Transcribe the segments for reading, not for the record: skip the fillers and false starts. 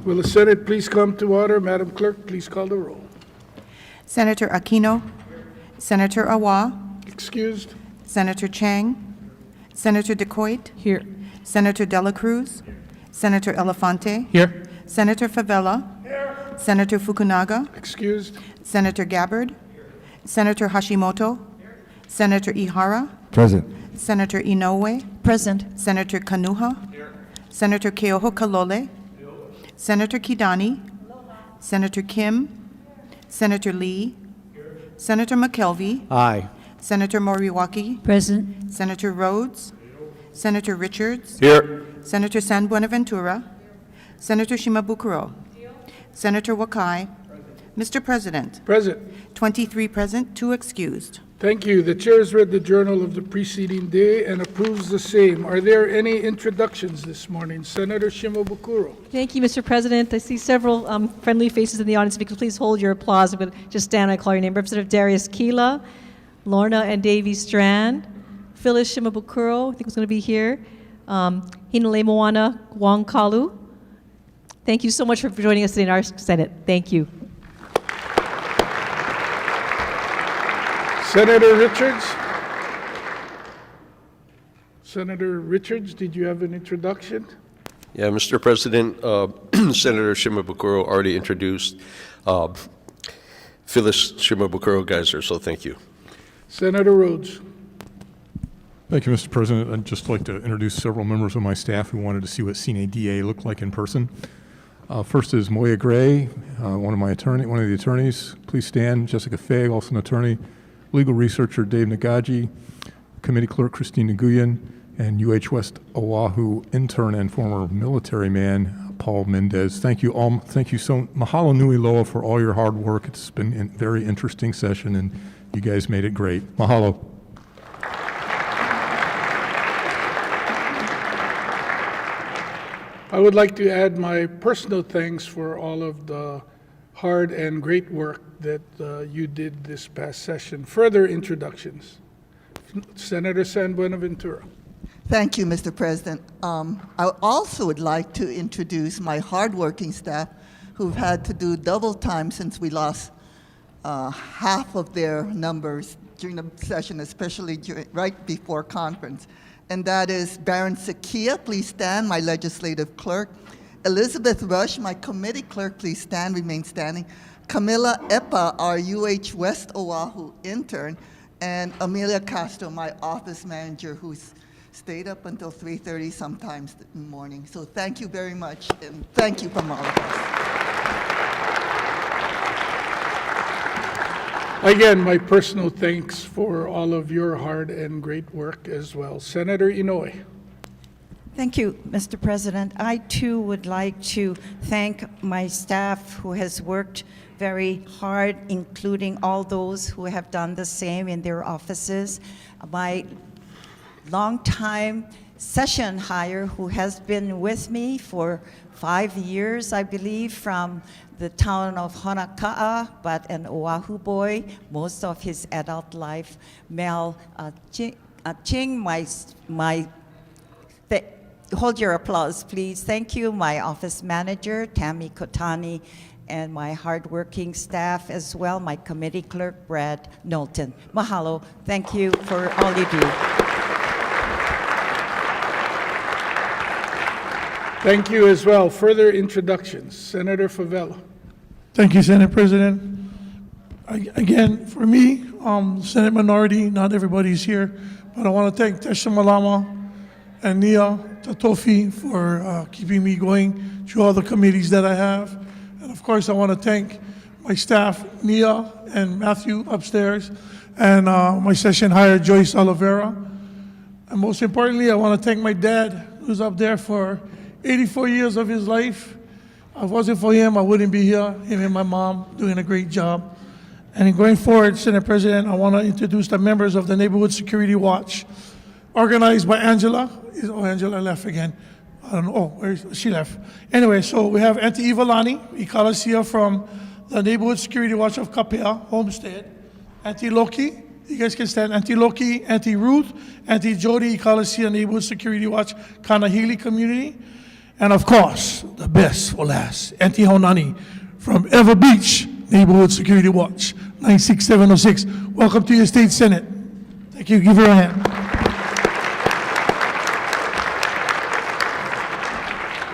Will the Senate please come to order? Madam Clerk, please call the roll. Senator Aquino, Senator Awa, Excused. Senator Chang, Senator DeCoit, Here. Senator Dela Cruz, Senator Elefante, Here. Senator Favela, Senator Fukunaga, Excused. Senator Gabbard, Senator Hashimoto, Senator Ihara, Present. Senator Inoue, Present. Senator Kanuha, Senator Keoho Kalole, Senator Kidani, Senator Kim, Senator Lee, Senator McKelvey, Aye. Senator Moriwaki, Present. Senator Rhodes, Senator Richards, Here. Senator San Buenaventura, Senator Shimabukuro, Senator Wakai. Mr. President, Present. 23 present, 2 excused. Thank you. The chair has read the journal of the preceding day and approves the same. Are there any introductions this morning? Senator Shimabukuro. Thank you, Mr. President. I see several friendly faces in the audience. If you could please hold your applause. I'm going to just stand and call your name. Representative Darius Keela, Lorna and Davy Strand, Phyllis Shimabukuro, I think was going to be here, Hinale Moana Wong Kalu. Thank you so much for joining us today in our Senate. Thank you. Senator Richards. Senator Richards, did you have an introduction? Yeah, Mr. President, Senator Shimabukuro already introduced Phyllis Shimabukuro Geyser, so thank you. Senator Rhodes. Thank you, Mr. President. I'd just like to introduce several members of my staff who wanted to see what Sine DA looked like in person. First is Moya Gray, one of the attorneys. Please stand. Jessica Fay, also an attorney. Legal researcher Dave Nagaji, committee clerk Christine Nguyen, and UH West Oahu intern and former military man Paul Mendez. Thank you all. Thank you so mahalo nui loa for all your hard work. It's been a very interesting session, and you guys made it great. Mahalo. I would like to add my personal thanks for all of the hard and great work that you did this past session. Further introductions. Senator San Buenaventura. Thank you, Mr. President. I also would like to introduce my hardworking staff who've had to do double time since we lost half of their numbers during the session, especially right before conference. And that is Baron Sakia, please stand, my legislative clerk. Elizabeth Rush, my committee clerk, please stand, remain standing. Camilla Epa, our UH West Oahu intern, and Amelia Castro, my office manager, who's stayed up until 3:30 sometimes in the morning. So thank you very much, and thank you from all of us. Again, my personal thanks for all of your hard and great work as well. Senator Inoue. Thank you, Mr. President. I too would like to thank my staff who has worked very hard, including all those who have done the same in their offices. My longtime session hire who has been with me for 5 years, I believe, from the town of Honaka'a, but an Oahu boy, most of his adult life. Mel Ching, hold your applause, please. Thank you, my office manager, Tammy Kotani, and my hardworking staff as well, my committee clerk, Brad Knowlton. Mahalo. Thank you for all you do. Thank you as well. Further introductions. Senator Favela. Thank you, Senate President. Again, for me, Senate minority, not everybody's here, but I want to thank Tesha Malama and Nia Tatofi for keeping me going through all the committees that I have. And of course, I want to thank my staff, Nia and Matthew upstairs, and my session hire, Joyce Oliveira. And most importantly, I want to thank my dad, who's up there for 84 years of his life. If it wasn't for him, I wouldn't be here. Him and my mom doing a great job. And going forward, Senate President, I want to introduce the members of the Neighborhood Security Watch, organized by Angela. Oh, Angela left again. I don't know. Oh, she left. Anyway, so we have Auntie Ivalani Ikalasia from the Neighborhood Security Watch of Kapea, Homestead. Auntie Loki, you guys can stand. Auntie Loki, Auntie Ruth, Auntie Jody Ikalasia, Neighborhood Security Watch, Kanahili Community. And of course, the best for last, Auntie Honani from Ever Beach Neighborhood Security Watch, 96706. Welcome to your state senate. Thank you. Give her a hand.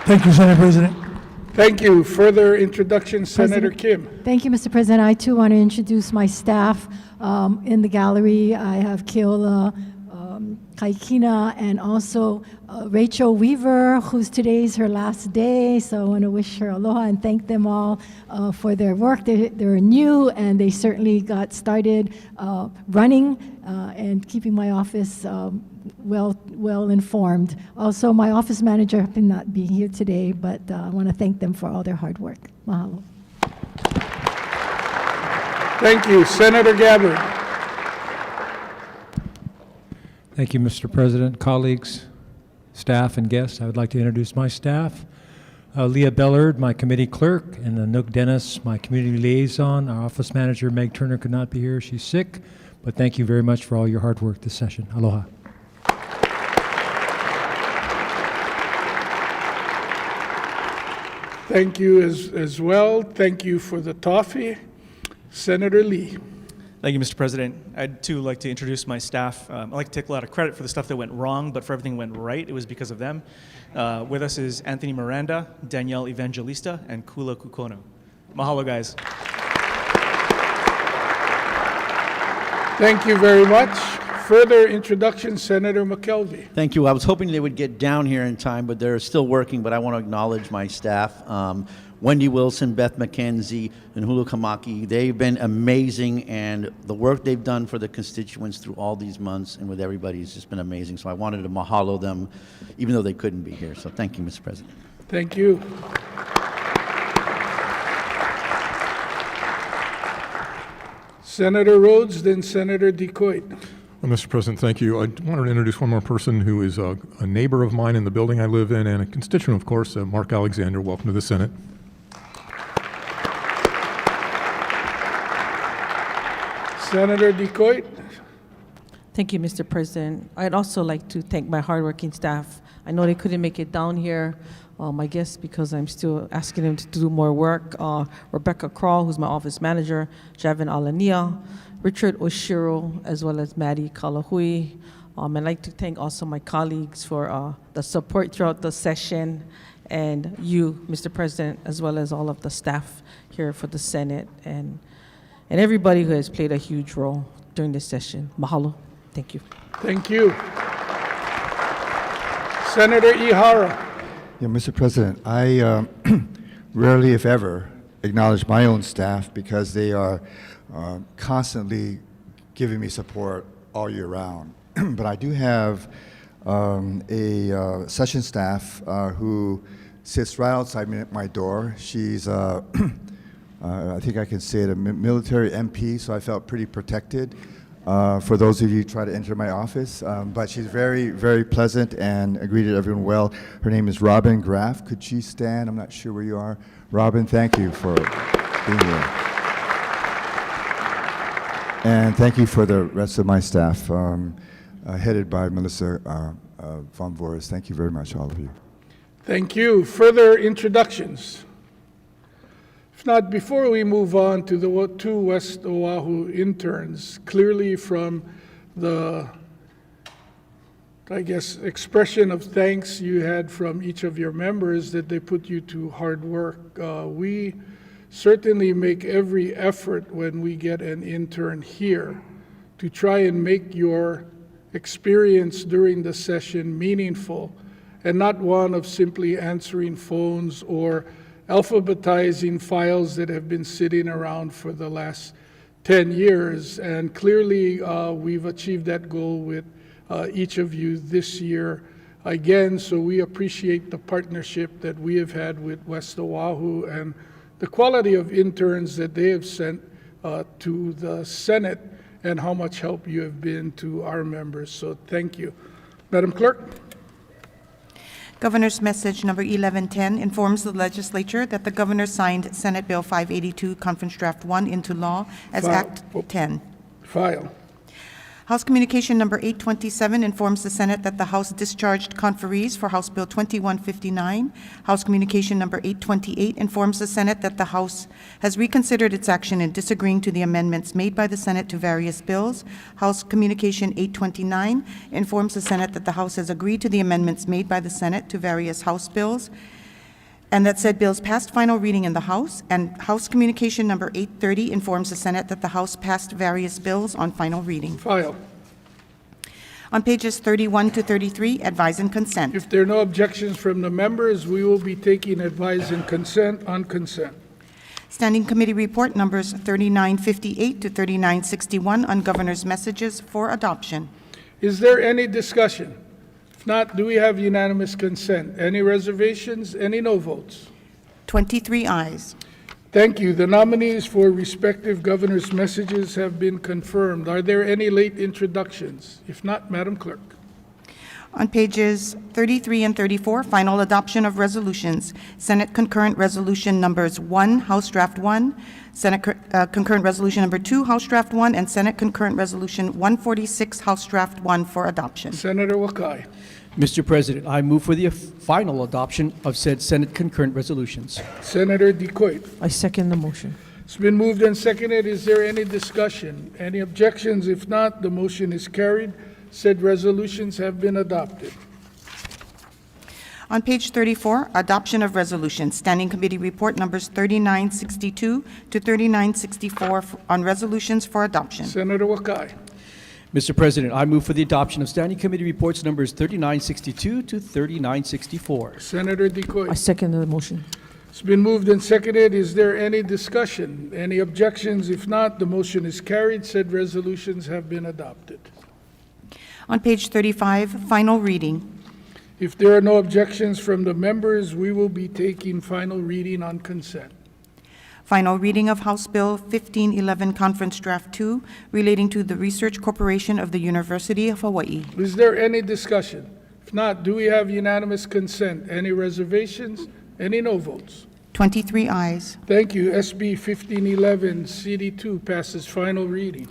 Thank you, Senate President. Thank you. Further introduction, Senator Kim. Thank you, Mr. President. I too want to introduce my staff in the gallery. I have Keola Kaikina and also Rachel Weaver, who's today's her last day. So I want to wish her aloha and thank them all for their work. They're new and they certainly got started running and keeping my office well informed. Also, my office manager happened not be here today, but I want to thank them for all their hard work. Mahalo. Thank you. Senator Gabbard. Thank you, Mr. President, colleagues, staff, and guests. I would like to introduce my staff. Leah Bellard, my committee clerk, and Anouk Dennis, my community liaison. Our office manager, Meg Turner, could not be here. She's sick, but thank you very much for all your hard work this session. Aloha. Thank you as well. Thank you for the toffee. Senator Lee. Thank you, Mr. President. I'd too like to introduce my staff. I'd like to take a lot of credit for the stuff that went wrong, but for everything that went right, it was because of them. With us is Anthony Miranda, Danielle Evangelista, and Kula Kukono. Mahalo, guys. Thank you very much. Further introduction, Senator McKelvey. Thank you. I was hoping they would get down here in time, but they're still working, but I want to acknowledge my staff. Wendy Wilson, Beth McKenzie, and Hulu Kamaki. They've been amazing, and the work they've done for the constituents through all these months and with everybody has just been amazing. So I wanted to mahalo them, even though they couldn't be here. So thank you, Mr. President. Thank you. Senator Rhodes, then Senator DeCoit. Well, Mr. President, thank you. I wanted to introduce one more person who is a neighbor of mine in the building I live in and a constituent, of course, Mark Alexander. Welcome to the Senate. Senator DeCoit. Thank you, Mr. President. I'd also like to thank my hardworking staff. I know they couldn't make it down here, I guess because I'm still asking them to do more work. Rebecca Crawl, who's my office manager, Javin Alania, Richard Oshiro, as well as Maddie Kalahui. I'd like to thank also my colleagues for the support throughout the session, and you, Mr. President, as well as all of the staff here for the Senate, and everybody who has played a huge role during this session. Mahalo. Thank you. Thank you. Senator Ihara. Yeah, Mr. President, I rarely, if ever, acknowledge my own staff because they are constantly giving me support all year round. But I do have a session staff who sits right outside my door. She's I think I can say it, a military MP, so I felt pretty protected for those of you who try to enter my office. But she's very, very pleasant and greeted everyone well. Her name is Robin Graff. Could she stand? I'm not sure where you are. Robin, thank you for being here. And thank you for the rest of my staff, headed by Melissa Von Voores. Thank you very much, all of you. Thank you. Further introductions? If not, before we move on to the two West Oahu interns, clearly from the, I guess, expression of thanks you had from each of your members that they put you to hard work, we certainly make every effort when we get an intern here to try and make your experience during the session meaningful and not one of simply answering phones or alphabetizing files that have been sitting around for the last 10 years. And clearly, we've achieved that goal with each of you this year again. So we appreciate the partnership that we have had with West Oahu and the quality of interns that they have sent to the Senate and how much help you have been to our members. So thank you. Madam Clerk. Governor's message number 1110 informs the legislature that the governor signed Senate Bill 582, Conference Draft 1, into law as File. Act 10. File. House Communication Number 827 informs the Senate that the House discharged conferees for House Bill 2159. House Communication Number 828 informs the Senate that the House has reconsidered its action in disagreeing to the amendments made by the Senate to various bills. House Communication 829 informs the Senate that the House has agreed to the amendments made by the Senate to various House bills, and that said bills passed final reading in the House. And House Communication Number 830 informs the Senate that the House passed various bills on final reading. File. On pages 31 to 33, advise and consent. If there are no objections from the members, we will be taking advise and consent on consent. Standing Committee Report Numbers 3958 to 3961 on Governor's messages for adoption. Is there any discussion? If not, do we have unanimous consent? Any reservations? Any no votes? 23 ayes. Thank you. The nominees for respective governor's messages have been confirmed. Are there any late introductions? If not, Madam Clerk. On pages 33 and 34, final adoption of resolutions. Senate Concurrent Resolution Numbers 1, House Draft 1, Senate Concurrent Resolution Number 2, House Draft 1, and Senate Concurrent Resolution 146, House Draft 1 for adoption. Senator Wakai. Mr. President, I move for the final adoption of said Senate concurrent resolutions. Senator DeQuaid. I second the motion. It's been moved and seconded. Is there any discussion? Any objections? If not, the motion is carried. Said resolutions have been adopted. On page 34, adoption of resolutions. Standing Committee Report Numbers 3962 to 3964 on resolutions for adoption. Senator Wakai. Mr. President, I move for the adoption of Standing Committee Reports numbers 3962 to 3964. Senator DeQuaid. I second the motion. It's been moved and seconded. Is there any discussion? Any objections? If not, the motion is carried. Said resolutions have been adopted. On page 35, final reading. If there are no objections from the members, we will be taking final reading on consent. Final reading of House Bill 1511, Conference Draft 2, relating to the Research Corporation of the University of Hawaii. Is there any discussion? If not, do we have unanimous consent? Any reservations? Any no votes? 23 ayes. Thank you. SB 1511, CD2 passes final reading.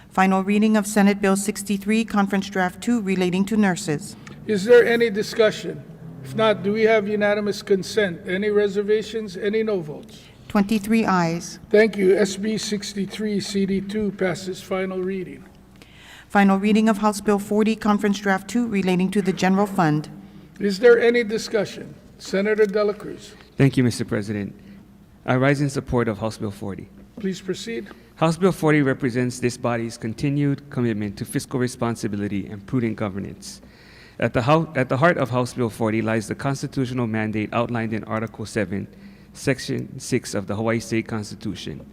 Final reading of Senate Bill 63, Conference Draft 2, relating to nurses. Is there any discussion? If not, do we have unanimous consent? Any reservations? Any no votes? 23 ayes. Thank you. SB 63, CD2 passes final reading. Final reading of House Bill 40, Conference Draft 2, relating to the General Fund. Is there any discussion? Senator Dela Cruz. Thank you, Mr. President. I rise in support of House Bill 40. Please proceed. House Bill 40 represents this body's continued commitment to fiscal responsibility and prudent governance. At the heart of House Bill 40 lies the constitutional mandate outlined in Article 7, Section 6 of the Hawaii State Constitution.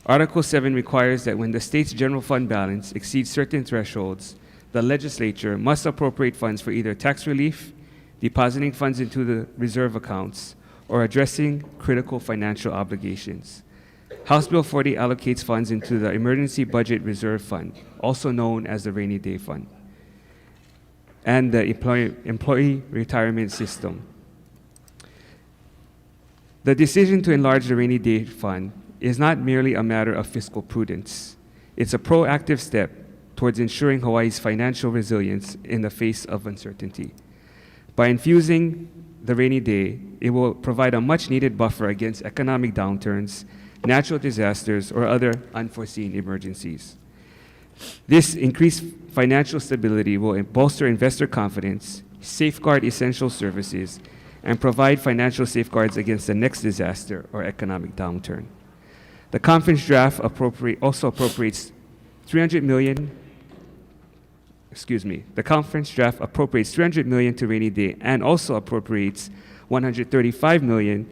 Article 7 requires that when the state's general fund balance exceeds certain thresholds, the legislature must appropriate funds for either tax relief, depositing funds into the reserve accounts, or addressing critical financial obligations. House Bill 40 allocates funds into the Emergency Budget Reserve Fund, also known as the Rainy Day Fund, and the Employee Retirement System. The decision to enlarge the Rainy Day Fund is not merely a matter of fiscal prudence. It's a proactive step towards ensuring Hawaii's financial resilience in the face of uncertainty. By infusing the rainy day, it will provide a much-needed buffer against economic downturns, natural disasters, or other unforeseen emergencies. This increased financial stability will bolster investor confidence, safeguard essential services, and provide financial safeguards against the next disaster or economic downturn. The conference draft also appropriates $300 million to rainy day and also appropriates $135 million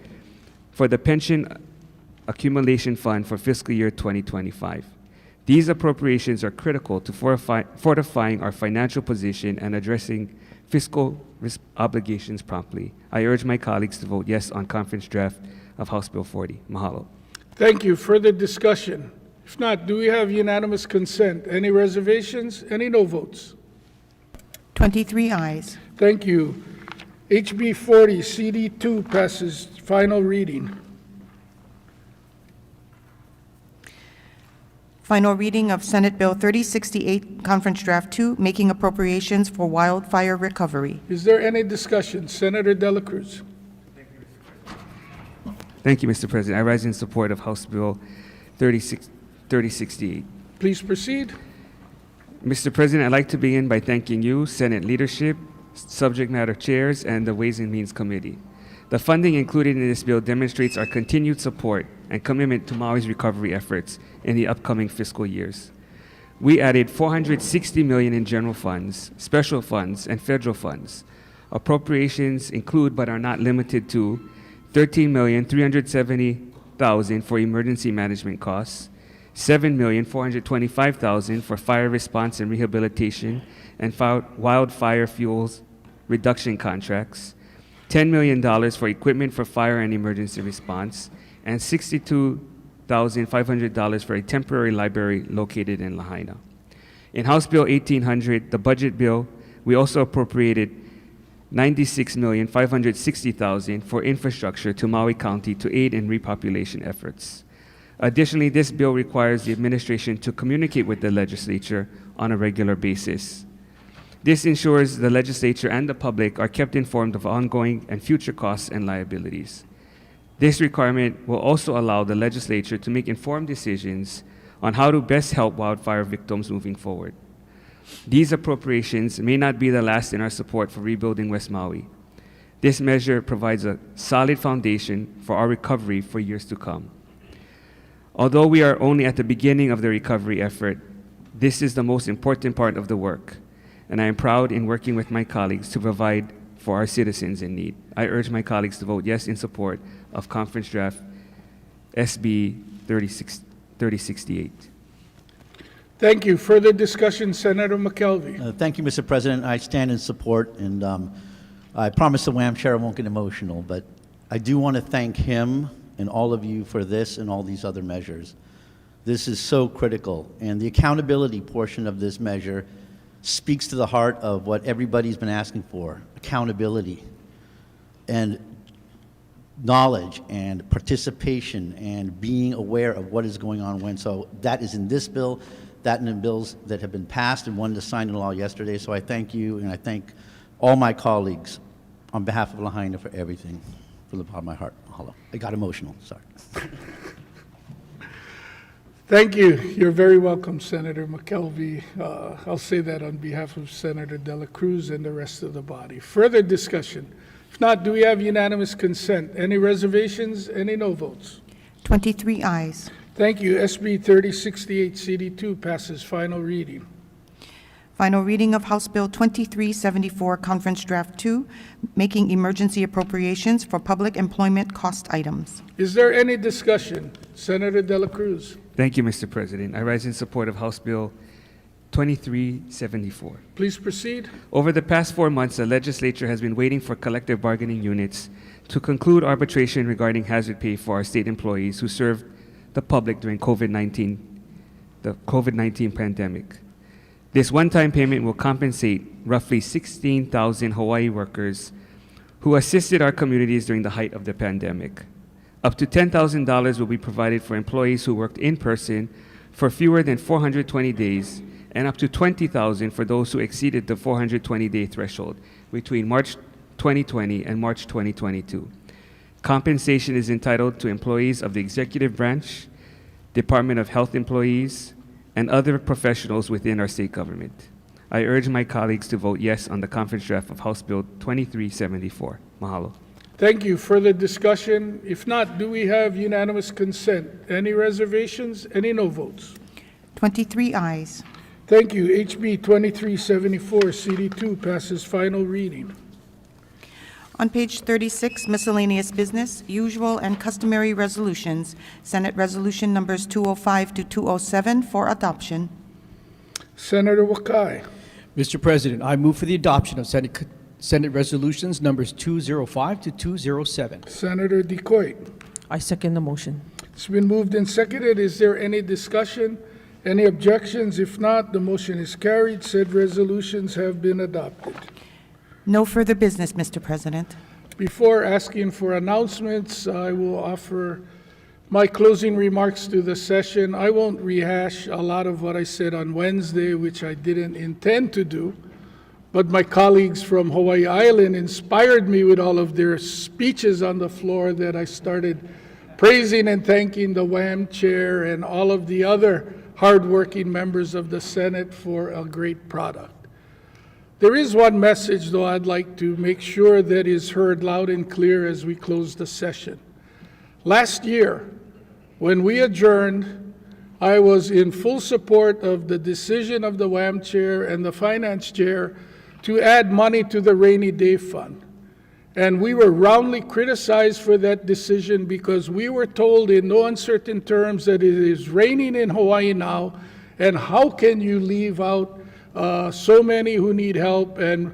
for the pension accumulation fund for fiscal year 2025. These appropriations are critical to fortifying our financial position and addressing fiscal obligations promptly. I urge my colleagues to vote yes on conference draft of House Bill 40. Mahalo. Thank you. Further discussion? If not, do we have unanimous consent? Any reservations? Any no votes? 23 ayes. Thank you. HB 40, CD2 passes final reading. Final reading of Senate Bill 3068, Conference Draft 2, making appropriations for wildfire recovery. Is there any discussion? Senator De La Cruz. Thank you, Mr. President. I rise in support of House Bill 3068. Please proceed. Mr. President, I'd like to begin by thanking you, Senate leadership, subject matter chairs, and the Ways and Means Committee. The funding included in this bill demonstrates our continued support and commitment to Maui's recovery efforts in the upcoming fiscal years. We added $460 million in general funds, special funds, and federal funds. Appropriations include but are not limited to $13,370,000 for emergency management costs, $7,425,000 for fire response and rehabilitation and wildfire fuels reduction contracts, $10 million for equipment for fire and emergency response, and $62,500 for a temporary library located in Lahaina. In House Bill 1800, the budget bill, we also appropriated $96,560,000 for infrastructure to Maui County to aid in repopulation efforts. Additionally, this bill requires the administration to communicate with the legislature on a regular basis. This ensures the legislature and the public are kept informed of ongoing and future costs and liabilities. This requirement will also allow the legislature to make informed decisions on how to best help wildfire victims moving forward. These appropriations may not be the last in our support for rebuilding West Maui. This measure provides a solid foundation for our recovery for years to come. Although we are only at the beginning of the recovery effort, this is the most important part of the work, and I am proud in working with my colleagues to provide for our citizens in need. I urge my colleagues to vote yes in support of Conference Draft SB 3068. Thank you. Further discussion, Senator McKelvey. Thank you, Mr. President. I stand in support, and I promise the WAM chair I won't get emotional, but I do want to thank him and all of you for this and all these other measures. This is so critical, and the accountability portion of this measure speaks to the heart of what everybody's been asking for: accountability and knowledge and participation and being aware of what is going on when. So that is in this bill, that in the bills that have been passed and one to sign into law yesterday. So I thank you, and I thank all my colleagues on behalf of Lahaina for everything, from the bottom of my heart. Mahalo. I got emotional, sorry. Thank you. You're very welcome, Senator McKelvey. I'll say that on behalf of Senator De La Cruz and the rest of the body. Further discussion? If not, do we have unanimous consent? Any reservations? Any no votes? 23 ayes. Thank you. SB 3068 CD2 passes final reading. Final reading of House Bill 2374, Conference Draft 2, making emergency appropriations for public employment cost items. Is there any discussion? Senator De La Cruz. Thank you, Mr. President. I rise in support of House Bill 2374. Please proceed. Over the past 4 months, the legislature has been waiting for collective bargaining units to conclude arbitration regarding hazard pay for our state employees who served the public during the COVID-19 pandemic. This one-time payment will compensate roughly 16,000 Hawai'i workers who assisted our communities during the height of the pandemic. Up to $10,000 will be provided for employees who worked in person for fewer than 420 days, and up to $20,000 for those who exceeded the 420-day threshold between March 2020 and March 2022. Compensation is entitled to employees of the executive branch, Department of Health employees, and other professionals within our state government. I urge my colleagues to vote yes on the conference draft of House Bill 2374. Mahalo. Thank you. Further discussion? If not, do we have unanimous consent? Any reservations? Any no votes? 23 ayes. Thank you. HB 2374 CD2 passes final reading. On page 36, miscellaneous business, usual and customary resolutions, Senate Resolution numbers 205 to 207 for adoption. Senator Wakai. Mr. President, I move for the adoption of Senate Resolutions numbers 205 to 207. Senator DeCoit. I second the motion. It's been moved and seconded. Is there any discussion? Any objections? If not, the motion is carried. Said resolutions have been adopted. No further business, Mr. President. Before asking for announcements, I will offer my closing remarks to the session. I won't rehash a lot of what I said on Wednesday, which I didn't intend to do, but my colleagues from Hawaii Island inspired me with all of their speeches on the floor that I started praising and thanking the WAM chair and all of the other hardworking members of the Senate for a great product. There is one message, though, I'd like to make sure that is heard loud and clear as we close the session. Last year, when we adjourned, I was in full support of the decision of the WAM chair and the finance chair to add money to the rainy day fund. And we were roundly criticized for that decision because we were told in no uncertain terms that it is raining in Hawaii now, and how can you leave out so many who need help and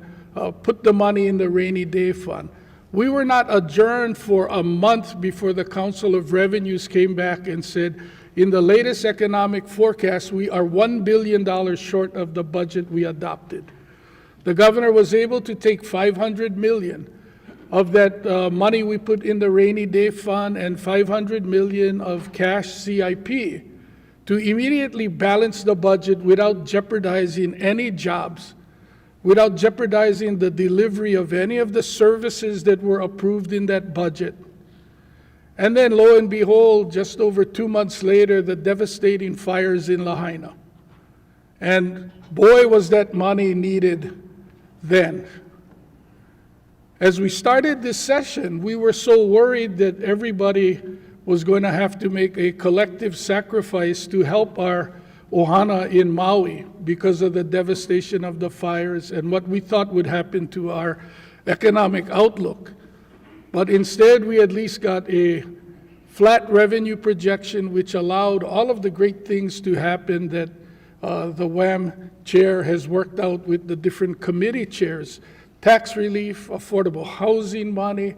put the money in the rainy day fund? We were not adjourned for a month before the Council of Revenues came back and said, in the latest economic forecast, we are $1 billion short of the budget we adopted. The governor was able to take $500 million of that money we put in the rainy day fund and $500 million of cash CIP to immediately balance the budget without jeopardizing any jobs, without jeopardizing the delivery of any of the services that were approved in that budget. And then, lo and behold, just over 2 months later, the devastating fires in Lahaina. And boy, was that money needed then. As we started this session, we were so worried that everybody was going to have to make a collective sacrifice to help our ohana in Maui because of the devastation of the fires and what we thought would happen to our economic outlook. But instead, we at least got a flat revenue projection which allowed all of the great things to happen that the WAM chair has worked out with the different committee chairs. Tax relief, affordable housing money,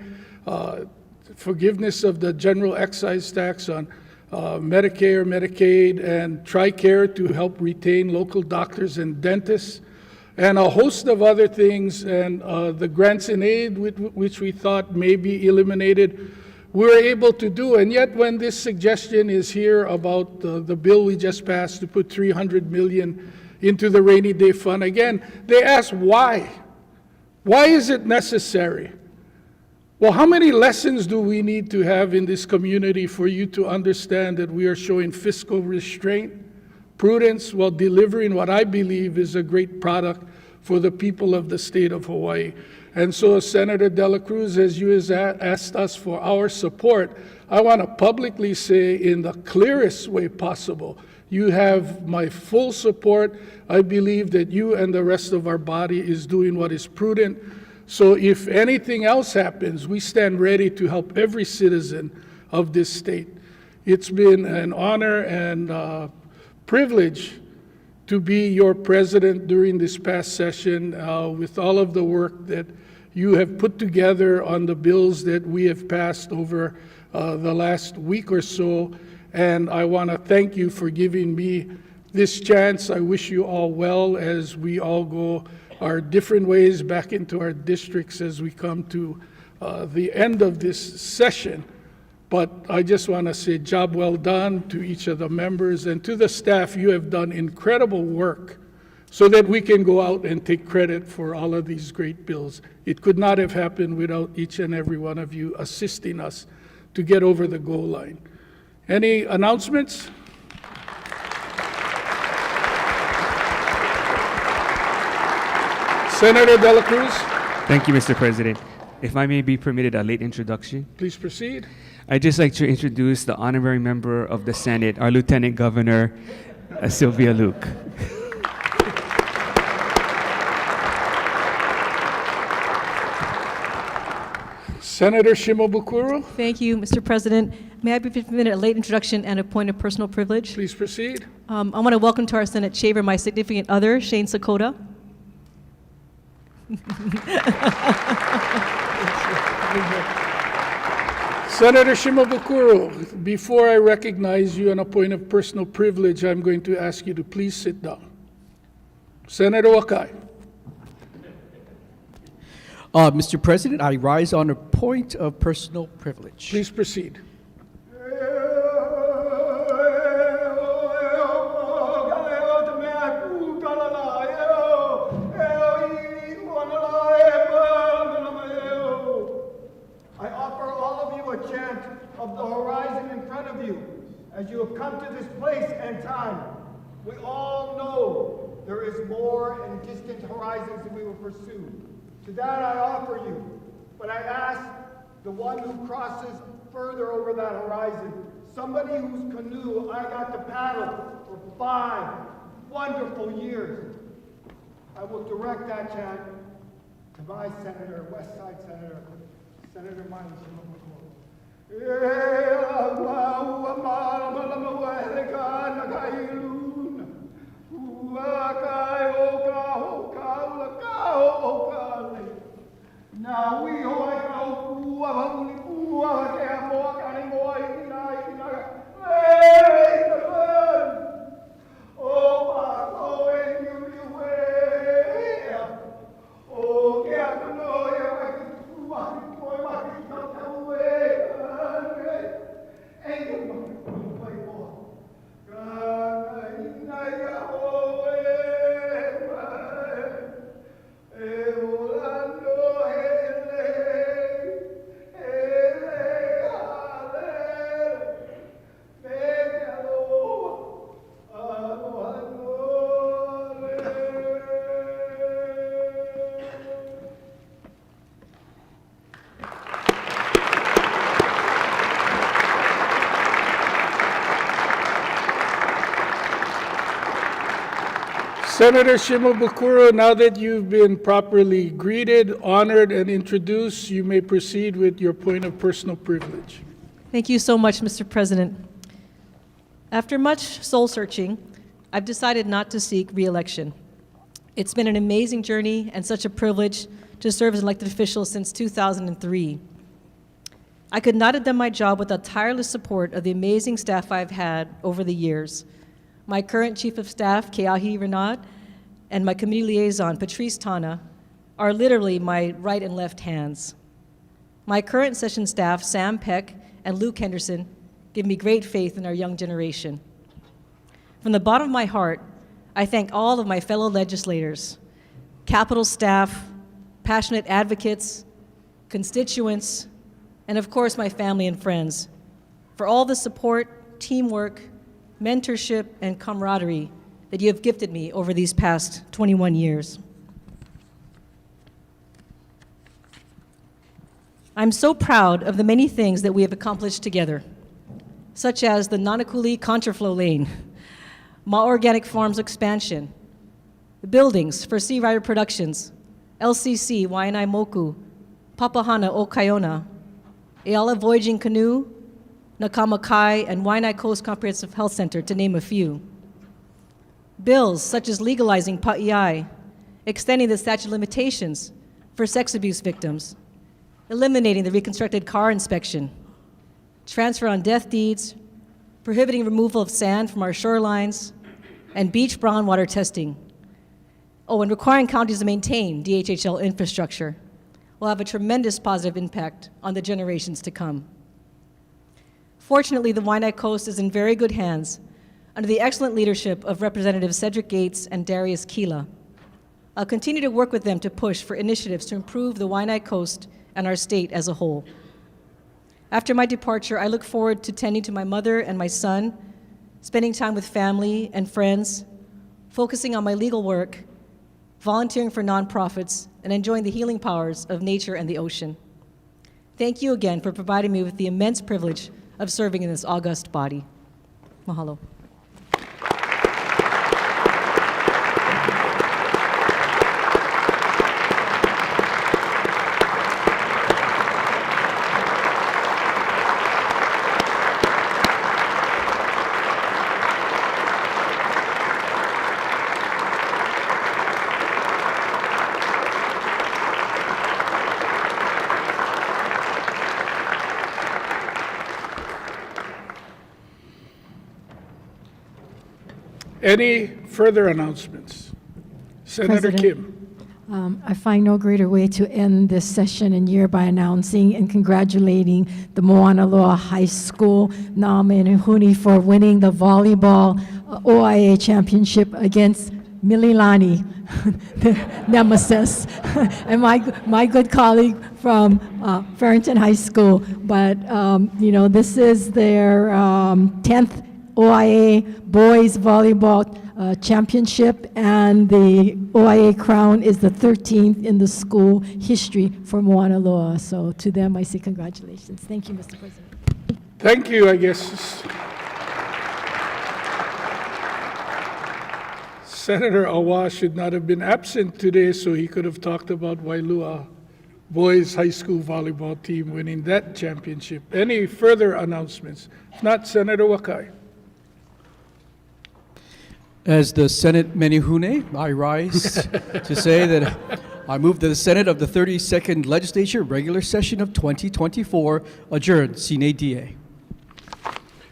forgiveness of the general excise tax on Medicare, Medicaid, and TRICARE to help retain local doctors and dentists, and a host of other things, and the grants and aid which we thought may be eliminated, we were able to do. And yet when this suggestion is here about the bill we just passed to put $300 million into the rainy day fund, again, they ask why? Why is it necessary? Well, how many lessons do we need to have in this community for you to understand that we are showing fiscal restraint, prudence, while delivering what I believe is a great product for the people of the state of Hawaii? And so, Senator De La Cruz, as you has asked us for our support, I want to publicly say in the clearest way possible, you have my full support. I believe that you and the rest of our body is doing what is prudent. So if anything else happens, we stand ready to help every citizen of this state. It's been an honor and privilege to be your president during this past session with all of the work that you have put together on the bills that we have passed over the last week or so. And I want to thank you for giving me this chance. I wish you all well as we all go our different ways back into our districts as we come to the end of this session. But I just want to say job well done to each of the members and to the staff. You have done incredible work so that we can go out and take credit for all of these great bills. It could not have happened without each and every one of you assisting us to get over the goal line. Any announcements? Senator De La Cruz. Thank you, Mr. President. If I may be permitted a late introduction. Please proceed. I'd just like to introduce the honorary member of the Senate, our Lieutenant Governor, Sylvia Luke. Senator Shimabukuro. Thank you, Mr. President. May I be permitted a late introduction and a point of personal privilege? Please proceed. I want to welcome to our Senate chamber my significant other, Shane Sakota. Senator Shimabukuro, before I recognize you on a point of personal privilege, I'm going to ask you to please sit down. Senator Wakai. Mr. President, I rise on a point of personal privilege. Please proceed. space and time. We all know there is more and distant horizons that we will pursue. To that I offer you, but I ask the one who crosses further over that horizon, somebody whose canoe I got to paddle for 5 wonderful years. I will direct that chant to my senator, West Side Senator, Senator Miley Shimabukuro. Now we hoy ka ua huli ua ke mo ka ni mo I na oh pa ko e you we oh ke a no e wa ki ua ko ma ki ka we e ke mo ko mo ka ina ya o e volando Senator Shimabukuro, now that you've been properly greeted, honored, and introduced, you may proceed with your point of personal privilege. Thank you so much, Mr. President. After much soul-searching, I've decided not to seek re-election. It's been an amazing journey and such a privilege to serve as an elected official since 2003. I could not have done my job without tireless support of the amazing staff I've had over the years. My current Chief of Staff, Keahi Renat, and my committee liaison, Patrice Tana, are literally my right and left hands. My current session staff, Sam Peck and Luke Henderson, give me great faith in our young generation. From the bottom of my heart, I thank all of my fellow legislators, Capitol staff, passionate advocates, constituents, and of course my family and friends, for all the support, teamwork, mentorship, and camaraderie that you have gifted me over these past 21 years. I'm so proud of the many things that we have accomplished together, such as the Nanakuli Contraflow Lane, Ma Organic Farms expansion, the buildings for Sea Rider Productions, LCC Waianae Moku, Papahana Okaiona, Eala Voyaging Canoe, Nakama Kai, and Waianae Coast Comprehensive Health Center, to name a few. Bills such as legalizing pa'iai, extending the statute of limitations for sex abuse victims, eliminating the reconstructed car inspection, transfer on death deeds, prohibiting removal of sand from our shorelines, and beach brown water testing. Oh, and requiring counties to maintain DHHL infrastructure will have a tremendous positive impact on the generations to come. Fortunately, the Waianae Coast is in very good hands under the excellent leadership of Representatives Cedric Gates and Darius Keela. I'll continue to work with them to push for initiatives to improve the Waianae Coast and our state as a whole. After my departure, I look forward to tending to my mother and my son, spending time with family and friends, focusing on my legal work, volunteering for nonprofits, and enjoying the healing powers of nature and the ocean. Thank you again for providing me with the immense privilege of serving in this august body. Mahalo. Any further announcements? Senator President, Kim. I find no greater way to end this session and year by announcing and congratulating the Moanaloa High School Nama and Huni for winning the volleyball OIA championship against Mililani, the nemesis, and my good colleague from Farrington High School. But, you know, this is their 10th OIA Boys Volleyball Championship, and the OIA crown is the 13th in the school history for Moana Loa. So to them, I say congratulations. Thank you, Mr. President. Thank you, I guess. Senator Awa should not have been absent today, so he could have talked about Wailua boys high school volleyball team winning that championship. Any further announcements? If not, Senator Wakai. As the Senate Menehune, I rise to say that I move that the Senate of the 32nd Legislature regular session of 2024 adjourn sine die.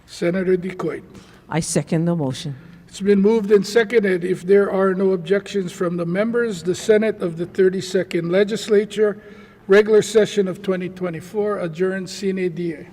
Senator Decoit. I second the motion. It's been moved and seconded. If there are no objections from the members, the Senate of the 32nd Legislature, regular session of 2024, adjourned sine die.